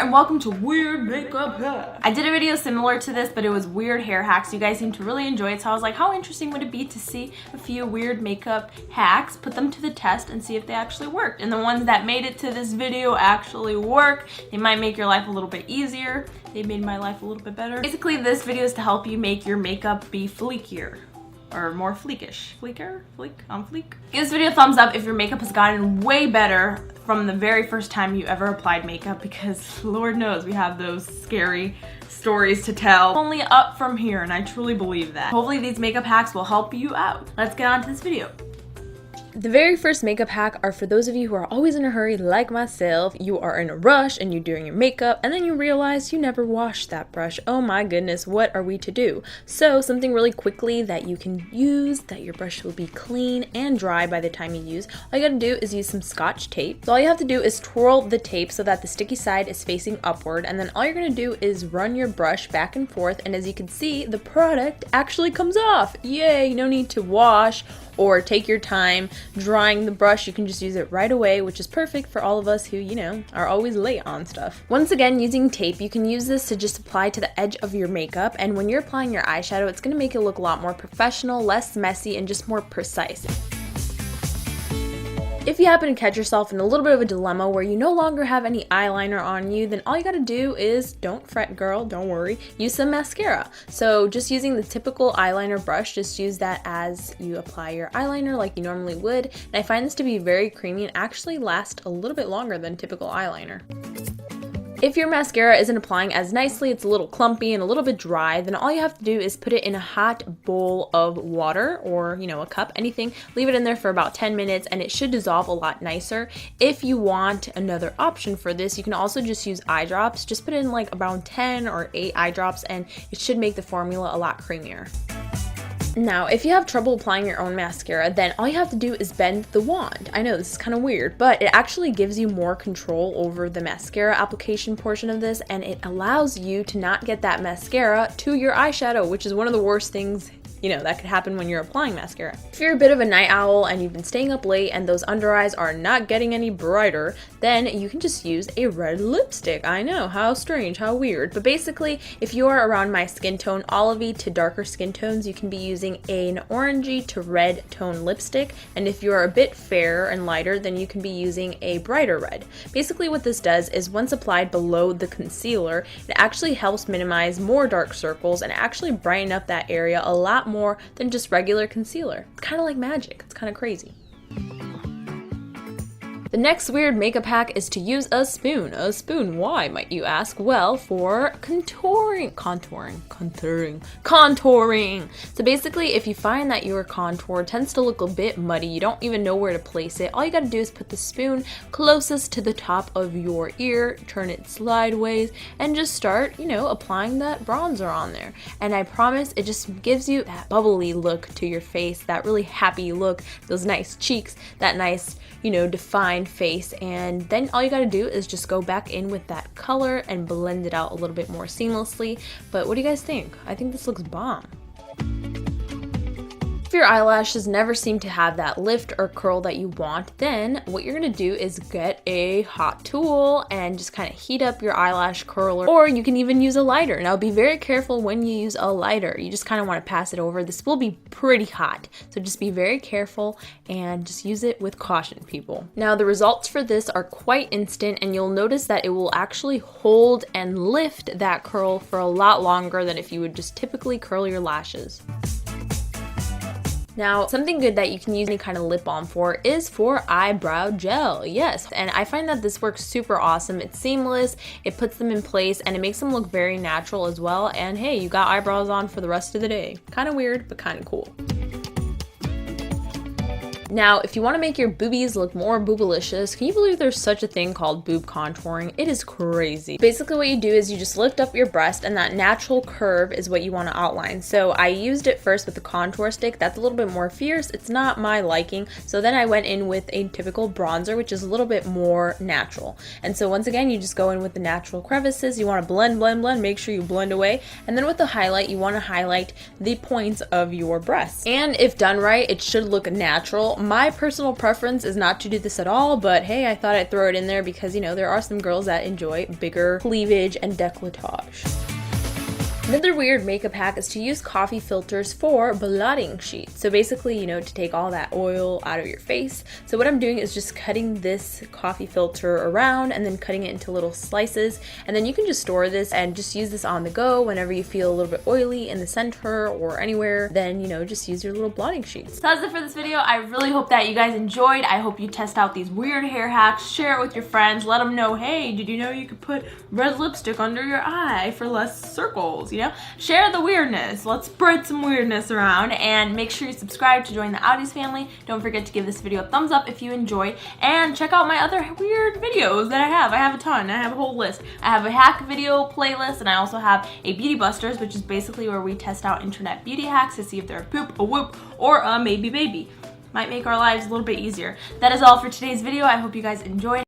and welcome to Weird Makeup Hacks. I did a video similar to this, but it was weird hair hacks. You guys seem to really enjoy it, so I was like, how interesting would it be to see a few weird makeup hacks, put them to the test, and see if they actually worked. And the ones that made it to this video actually work. They might make your life a little bit easier. They made my life a little bit better. Basically, this video is to help you make your makeup be fleekier. Or more fleekish. Fleeker? Fleek? On fleek? Give this video a thumbs up if your makeup has gotten way better from the very first time you ever applied makeup, because Lord knows we have those scary stories to tell. Only up from here, and I truly believe that. Hopefully these makeup hacks will help you out. Let's get on to this video. The very first makeup hack are for those of you who are always in a hurry like myself. You are in a rush and you're doing your makeup and then you realize you never washed that brush. Oh my goodness, what are we to do? So something really quickly that you can use, that your brush will be clean and dry by the time you use. All you gotta do is use some Scotch tape. So all you have to do is twirl the tape so that the sticky side is facing upward, and then all you're gonna do is run your brush back and forth, and as you can see, the product actually comes off. Yay, no need to wash or take your time drying the brush. You can just use it right away, which is perfect for all of us who, you know, are always late on stuff. Once again, using tape, you can use this to just apply to the edge of your makeup, and when you're applying your eyeshadow, it's gonna make it look a lot more professional, less messy, and just more precise. If you happen to catch yourself in a little bit of a dilemma where you no longer have any eyeliner on you, then all you gotta do is, don't fret girl, don't worry, use some mascara. So just using the typical eyeliner brush, just use that as you apply your eyeliner like you normally would. And I find this to be very creamy and actually last a little bit longer than typical eyeliner. If your mascara isn't applying as nicely, it's a little clumpy and a little bit dry, then all you have to do is put it in a hot bowl of water or, you know, a cup, anything. Leave it in there for about 10 minutes and it should dissolve a lot nicer. If you want another option for this, you can also just use eye drops. Just put in like around 10 or 8 eye drops and it should make the formula a lot creamier. Now, if you have trouble applying your own mascara, then all you have to do is bend the wand. I know this is kind of weird, but it actually gives you more control over the mascara application portion of this, and it allows you to not get that mascara to your eyeshadow, which is one of the worst things, you know, that could happen when you're applying mascara. If you're a bit of a night owl and you've been staying up late and those under eyes are not getting any brighter, then you can just use a red lipstick. I know, how strange, how weird. But basically, if you are around my skin tone, olivey to darker skin tones, you can be using an orangey to red tone lipstick. And if you are a bit fairer and lighter, then you can be using a brighter red. Basically what this does is once applied below the concealer, it actually helps minimize more dark circles and actually brighten up that area a lot more than just regular concealer. It's kind of like magic. It's kind of crazy. The next weird makeup hack is to use a spoon. A spoon, why, might you ask? Well, for contouring. So basically, if you find that your contour tends to look a bit muddy, you don't even know where to place it, all you gotta do is put the spoon closest to the top of your ear, turn it sideways, and just start, you know, applying that bronzer on there. And I promise it just gives you that bubbly look to your face, that really happy look, those nice cheeks, that nice, you know, defined face. And then all you gotta do is just go back in with that color and blend it out a little bit more seamlessly. But what do you guys think? I think this looks bomb. If your eyelashes never seem to have that lift or curl that you want, then what you're gonna do is get a hot tool and just kind of heat up your eyelash curler, or you can even use a lighter. Now be very careful when you use a lighter. You just kind of want to pass it over. This will be pretty hot, so just be very careful and just use it with caution, people. Now the results for this are quite instant, and you'll notice that it will actually hold and lift that curl for a lot longer than if you would just typically curl your lashes. Now, something good that you can use any kind of lip balm for is for eyebrow gel. Yes, and I find that this works super awesome. It's seamless, it puts them in place, and it makes them look very natural as well. And hey, you got eyebrows on for the rest of the day. Kind of weird, but kind of cool. Now, if you want to make your boobies look more boobalicious, can you believe there's such a thing called boob contouring? It is crazy. Basically what you do is you just lift up your breast, and that natural curve is what you want to outline. So I used it first with the contour stick. That's a little bit more fierce. It's not my liking. So then I went in with a typical bronzer, which is a little bit more natural. And so once again, you just go in with the natural crevices. You want to blend, make sure you blend away. And then with the highlight, you want to highlight the points of your breasts. And if done right, it should look natural. my personal preference is not to do this at all, but hey, I thought I'd throw it in there because, you know, there are some girls that enjoy bigger cleavage and décolletage. Another weird makeup hack is to use coffee filters for blotting sheets. So basically, you know, to take all that oil out of your face. So what I'm doing is just cutting this coffee filter around and then cutting it into little slices. And then you can just store this and just use this on the go whenever you feel a little bit oily in the center or anywhere. Then, you know, just use your little blotting sheets. So that's it for this video. I really hope that you guys enjoyed. I hope you test out these weird hair hacks. Share it with your friends. Let them know, hey, did you know you could put red lipstick under your eye for less circles? You know, share the weirdness. Let's spread some weirdness around, and make sure you subscribe to join the Oddies family. Don't forget to give this video a thumbs up if you enjoyed, and check out my other weird videos that I have. I have a ton. I have a whole list. I have a hack video playlist, and I also have a Beauty Busters, which is basically where we test out internet beauty hacks to see if they're a poop, a whoop, or a maybe baby. Might make our lives a little bit easier. That is all for today's video. I hope you guys enjoyed.